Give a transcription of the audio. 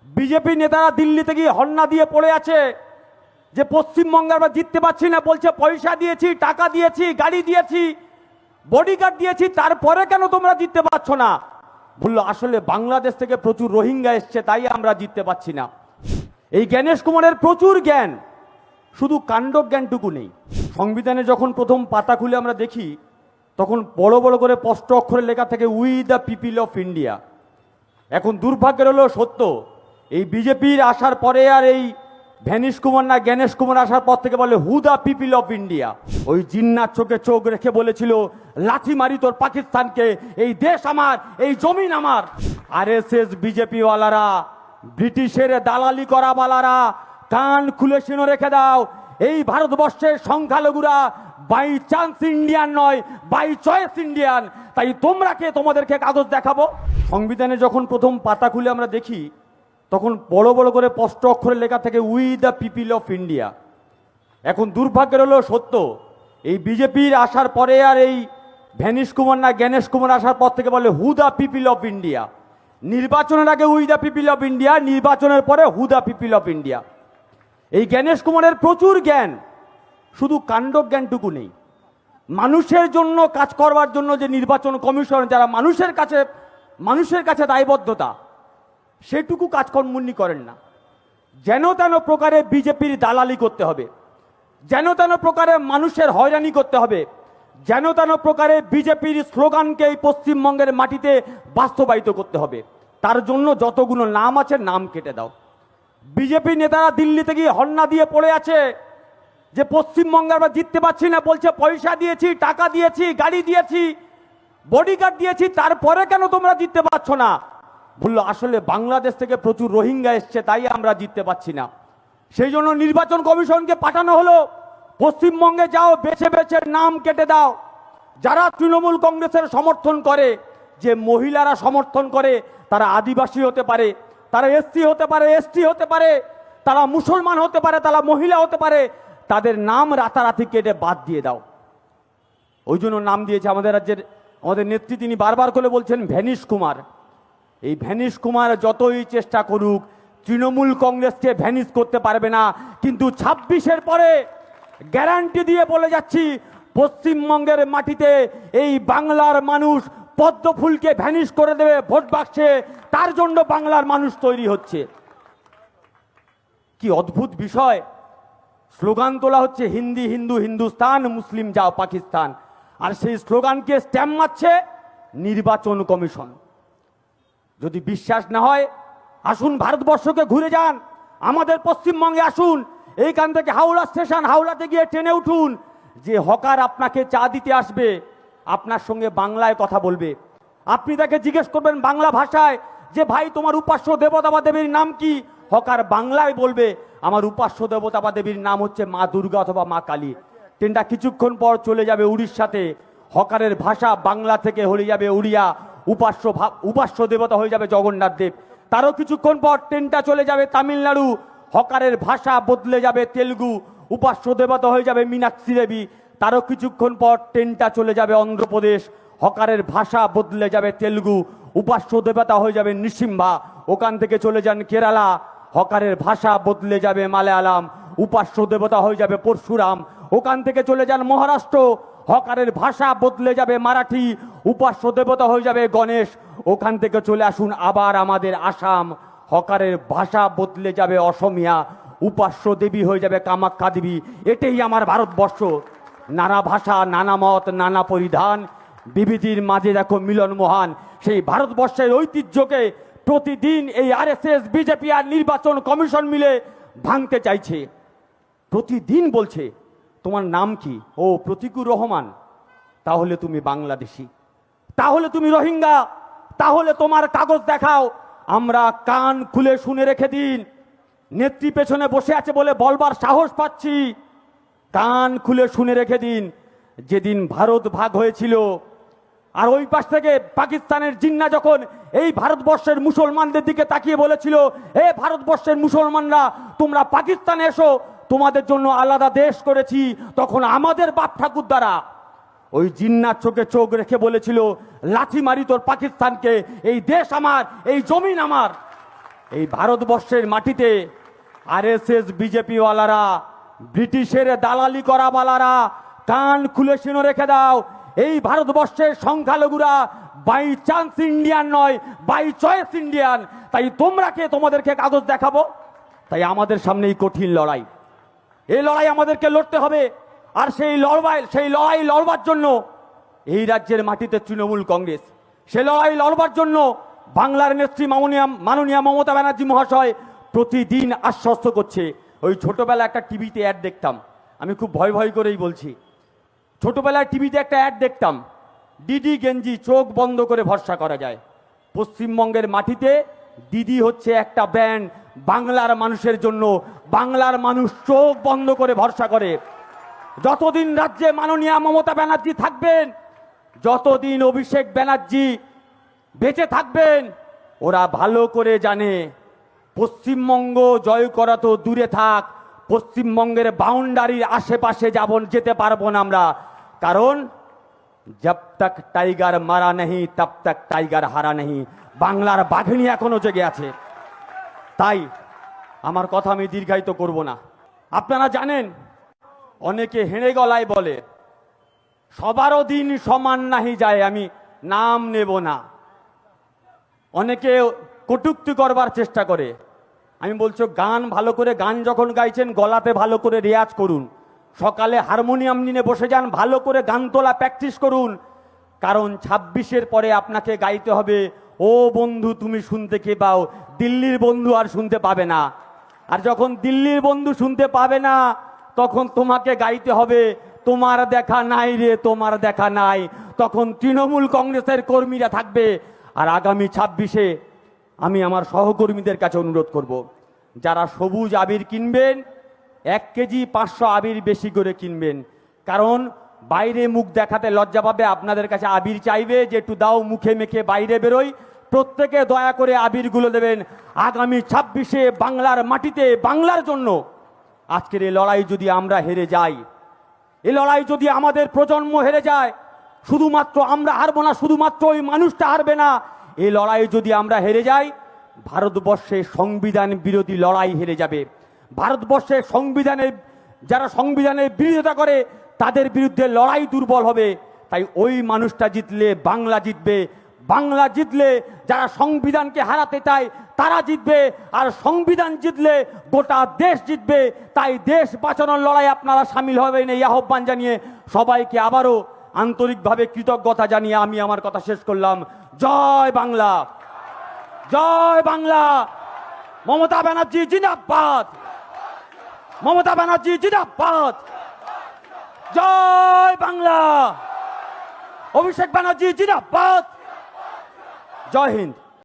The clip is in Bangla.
বিজেপি নেতারা দিল্লিতে গিয়ে হন্না দিয়ে পড়ে আছে যে পশ্চিমবঙ্গে আমরা জিততে পারছি না, বলছে পয়সা দিয়েছি, টাকা দিয়েছি, গাড়ি দিয়েছি, বডিগার্ড দিয়েছি, তারপরে কেন তোমরা জিততে পারছো না? বললো আসলে বাংলাদেশ থেকে প্রচুর রোহিঙ্গা এসছে, তাই আমরা জিততে পারছি না। এই জ্ঞানেশ কুমারের প্রচুর জ্ঞান, শুধু কাণ্ড জ্ঞানটুকু নেই। সংবিধানে যখন প্রথম পাতা খুলে আমরা দেখি, তখন বড় বড় করে স্পষ্ট অক্ষরে লেখা থাকে we the people of India. এখন দুর্ভাগ্যের হলো সত্য, এই বিজেপির আসার পরে আর এই ভ্যানিশ কুমার না জ্ঞানেশ কুমার আসার পর থেকে বলে who the people of India. ওই জিন্নার চোখে চোখ রেখে বলেছিল লাঠি মারি তোর পাকিস্তানকে, এই দেশ আমার, এই জমিন আমার। আরএসএস বিজেপি ওয়ালারা, ব্রিটিশের দালালি করা বালারা, কান খুলে শুনে রেখে দাও, এই ভারতবর্ষের সংখ্যালঘুরা বাই চান্স ইন্ডিয়ান নয়, বাই চয়েস ইন্ডিয়ান। তাই তোমরা কে, তোমাদেরকে কাগজ দেখাবো। সংবিধানে যখন প্রথম পাতা খুলে আমরা দেখি, তখন বড় বড় করে স্পষ্ট অক্ষরে লেখা থাকে we the people of India. এখন দুর্ভাগ্যের হলো সত্য, এই বিজেপির আসার পরে আর এই ভ্যানিশ কুমার না জ্ঞানেশ কুমার আসার পর থেকে বলে who the people of India. নির্বাচনের আগে we the people of India, নির্বাচনের পরে who the people of India. এই জ্ঞানেশ কুমারের প্রচুর জ্ঞান, শুধু কাণ্ড জ্ঞানটুকু নেই। মানুষের জন্য কাজ করবার জন্য যে নির্বাচন কমিশন, যারা মানুষের কাছে দায়বদ্ধতা, সেটুকু কাজকর্মনি করেন না। যেন তেন প্রকারে বিজেপির দালালি করতে হবে, যেন তেন প্রকারে মানুষের হয়রানি করতে হবে, যেন তেন প্রকারে বিজেপির স্লোগানকে এই পশ্চিমবঙ্গের মাটিতে বাস্তবায়িত করতে হবে। তার জন্য যতগুলো নাম আছে নাম কেটে দাও। বিজেপি নেতারা দিল্লিতে গিয়ে হন্না দিয়ে পড়ে আছে যে পশ্চিমবঙ্গে আমরা জিততে পারছি না, বলছে পয়সা দিয়েছি, টাকা দিয়েছি, গাড়ি দিয়েছি, বডিগার্ড দিয়েছি, তারপরে কেন তোমরা জিততে পারছো না? বললো আসলে বাংলাদেশ থেকে প্রচুর রোহিঙ্গা এসছে, তাই আমরা জিততে পারছি না। সেই জন্য নির্বাচন কমিশনকে পাঠানো হলো, পশ্চিমবঙ্গে যাও, বেছে বেছে নাম কেটে দাও। যারা তৃণমূল কংগ্রেসের সমর্থন করে, যে মহিলারা সমর্থন করে, তারা আদিবাসী হতে পারে, তারা এসসি হতে পারে, এসটি হতে পারে, তারা মুসলমান হতে পারে, তারা মহিলা হতে পারে, তাদের নাম রাতারাতি কেটে বাদ দিয়ে দাও। ওই জন্য নাম দিয়েছে আমাদের রাজ্যের আমাদের নেত্রী, তিনি বারবার করে বলছেন ভ্যানিশ কুমার। এই ভ্যানিশ কুমার যতই চেষ্টা করুক, তৃণমূল কংগ্রেসকে ভ্যানিশ করতে পারবে না। কিন্তু 26-এর পরে গ্যারান্টি দিয়ে বলে যাচ্ছি, পশ্চিমবঙ্গের মাটিতে এই বাংলার মানুষ পদ্ম ফুলকে ভ্যানিশ করে দেবে ভোট বাক্সে। তার জন্য বাংলার মানুষ তৈরি হচ্ছে। কি অদ্ভুত বিষয়! স্লোগান তোলা হচ্ছে হিন্দি হিন্দু হিন্দুস্তান, মুসলিম যাও পাকিস্তান, আর সেই স্লোগানকে স্ট্যাম্প মারছে নির্বাচন কমিশন। যদি বিশ্বাস না হয়, আসুন ভারতবর্ষকে ঘুরে যান, আমাদের পশ্চিমবঙ্গে আসুন, এইখান থেকে হাওড়া স্টেশন, হাওড়াতে গিয়ে ট্রেনে উঠুন। যে হকার আপনাকে চা দিতে আসবে, আপনার সঙ্গে বাংলায় কথা বলবে। আপনি তাকে জিজ্ঞেস করবেন বাংলা ভাষায় যে ভাই তোমার উপাস্য দেবতা বা দেবীর নাম কি? হকার বাংলায় বলবে আমার উপাস্য দেবতা বা দেবীর নাম হচ্ছে মা দুর্গা অথবা মা কালী। ট্রেনটা কিছুক্ষণ পর চলে যাবে উড়িষ্যাতে, হকারের ভাষা বাংলা থেকে হয়ে যাবে উড়িয়া, উপাস্য দেবতা হয়ে যাবে জগন্নাথ দেব। তারও কিছুক্ষণ পর ট্রেনটা চলে যাবে তামিলনাড়ু, হকারের ভাষা বদলে যাবে তেলুগু, উপাস্য দেবতা হয়ে যাবে মীনাক্ষী দেবী। তারও কিছুক্ষণ পর ট্রেনটা চলে যাবে অন্ধ্রপ্রদেশ, হকারের ভাষা বদলে যাবে তেলুগু, উপাস্য দেবতা হয়ে যাবে নৃসিম্হা। ওখান থেকে চলে যান কেরালা, হকারের ভাষা বদলে যাবে মালায়ালাম, উপাস্য দেবতা হয়ে যাবে পরশুরাম। ওখান থেকে চলে যান মহারাষ্ট্র, হকারের ভাষা বদলে যাবে মারাঠি, উপাস্য দেবতা হয়ে যাবে গণেশ। ওখান থেকে চলে আসুন আবার আমাদের আসাম, হকারের ভাষা বদলে যাবে অসমিয়া, উপাস্য দেবী হয়ে যাবে কামাখ্যা দেবী। এটাই আমার ভারতবর্ষ। নানা ভাষা, নানা মত, নানা পরিধান, বিবিধির মাঝে দেখো মিলন মহান। সেই ভারতবর্ষের ঐতিহ্যকে প্রতিদিন এই আরএসএস, বিজেপি আর নির্বাচন কমিশন মিলে ভাঙতে চাইছে। প্রতিদিন বলছে তোমার নাম কি? ও প্রতীকুর রহমান। তাহলে তুমি বাংলাদেশি, তাহলে তুমি রোহিঙ্গা, তাহলে তোমার কাগজ দেখাও। আমরা কান খুলে শুনে রেখে দিন। নেত্রী পেছনে বসে আছে বলে বলবার সাহস পাচ্ছি। কান খুলে শুনে রেখে দিন, যেদিন ভারত ভাগ হয়েছিল আর ওই পাশ থেকে পাকিস্তানের জিন্না যখন এই ভারতবর্ষের মুসলমানদের দিকে তাকিয়ে বলেছিল, এ ভারতবর্ষের মুসলমানরা তোমরা পাকিস্তানে এসো, তোমাদের জন্য আলাদা দেশ করেছি, তখন আমাদের বাপ ঠাকুর দ্বারা ওই জিন্নার চোখে চোখ রেখে বলেছিল লাঠি মারি তোর পাকিস্তানকে, এই দেশ আমার, এই জমিন আমার। এই ভারতবর্ষের মাটিতে আরএসএস বিজেপি ওয়ালারা, ব্রিটিশের দালালি করা বালারা কান খুলে শুনে রেখে দাও, এই ভারতবর্ষের সংখ্যালঘুরা বাই চান্স ইন্ডিয়ান নয়, বাই চয়েস ইন্ডিয়ান। তাই তোমরা কে তোমাদেরকে কাগজ দেখাবো? তাই আমাদের সামনে এই কঠিন লড়াই, এই লড়াই আমাদেরকে লড়তে হবে। আর সেই লড়াই লড়বার জন্য এই রাজ্যের মাটিতে তৃণমূল কংগ্রেস, সে লড়াই লড়বার জন্য বাংলার নেত্রী মাননীয়া মমতা ব্যানার্জি মহাশয় প্রতিদিন আশ্বস্ত করছে। ওই ছোটবেলায় একটা টিভিতে অ্যাড দেখতাম, আমি খুব ভয় ভয় করেই বলছি, ছোটবেলায় টিভিতে একটা অ্যাড দেখতাম, দিদি গেঞ্জি চোখ বন্ধ করে ভরসা করা যায়। পশ্চিমবঙ্গের মাটিতে দিদি হচ্ছে একটা ব্যান্ড বাংলার মানুষের জন্য। বাংলার মানুষ চোখ বন্ধ করে ভরসা করে। যতদিন রাজ্যে মাননীয়া মমতা ব্যানার্জি থাকবেন, যতদিন অভিষেক ব্যানার্জি বেঁচে থাকবেন, ওরা ভালো করে জানে পশ্চিমবঙ্গ জয় করা তো দূরে থাক, পশ্চিমবঙ্গের বাউন্ডারির আশেপাশে যেতে পারবো না আমরা। কারণ জব তক টাইগার মারা নেই তব তক টাইগার হারা নেই। বাংলার বাঘিনী এখনো জেগে আছে। তাই আমার কথা আমি দীর্ঘায়িত করব না। আপনারা জানেন, অনেকে হেঁড়ে গলায় বলে সবারও দিন সমান নাহি যায়, আমি নাম নেব না। অনেকে কটূক্তি করবার চেষ্টা করে। আমি বলছি, গান ভালো করে, গান যখন গাইছেন গলাতে ভালো করে রেয়াজ করুন, সকালে হারমোনিয়াম নিয়ে বসে যান, ভালো করে গান তোলা প্র্যাকটিস করুন। কারণ 26-এর পরে আপনাকে গাইতে হবে, ও বন্ধু তুমি শুনতে কে পাও, দিল্লির বন্ধু আর শুনতে পাবে না। আর যখন দিল্লির বন্ধু শুনতে পাবে না, তখন তোমাকে গাইতে হবে, তোমার দেখা নাই রে তোমার দেখা নাই। তখন তৃণমূল কংগ্রেসের কর্মীরা থাকবে। আর আগামী 26-এ আমি আমার সহকর্মীদের কাছে অনুরোধ করব, যারা সবুজ আবির কিনবেন 1 কেজি 500 আবির বেশি করে কিনবেন। কারণ বাইরে মুখ দেখাতে লজ্জা পাবে, আপনাদের কাছে আবির চাইবে যে একটু দাও, মুখে মেখে বাইরে বেরোই। প্রত্যেকে দয়া করে আবিরগুলো দেবেন। আগামী 26-এ বাংলার মাটিতে বাংলার জন্য আজকের এই লড়াই যদি আমরা হেরে যাই, এই লড়াই যদি আমাদের প্রজন্ম হেরে যায়, শুধুমাত্র আমরা হারবো না, শুধুমাত্র ওই মানুষটা হারবে না, এই লড়াই যদি আমরা হেরে যাই, ভারতবর্ষে সংবিধান বিরোধী লড়াই হেরে যাবে। ভারতবর্ষের যারা সংবিধানের বিরোধিতা করে তাদের বিরুদ্ধে লড়াই দুর্বল হবে। তাই ওই মানুষটা জিতলে বাংলা জিতবে। বাংলা জিতলে যারা সংবিধানকে হারাতে চায় তারা জিতবে, আর সংবিধান জিতলে গোটা দেশ জিতবে। তাই দেশ বাঁচানোর লড়াই আপনারা সামিল হবেন, এই আহ্বান জানিয়ে সবাইকে আবারও আন্তরিকভাবে কৃতজ্ঞতা জানিয়ে আমি আমার কথা শেষ করলাম। জয় বাংলা, জয় বাংলা। মমতা ব্যানার্জি জিন্দাবাদ, মমতা ব্যানার্জি জিন্দাবাদ। জয় বাংলা, অভিষেক ব্যানার্জি জিন্দাবাদ। জয় হিন্দ।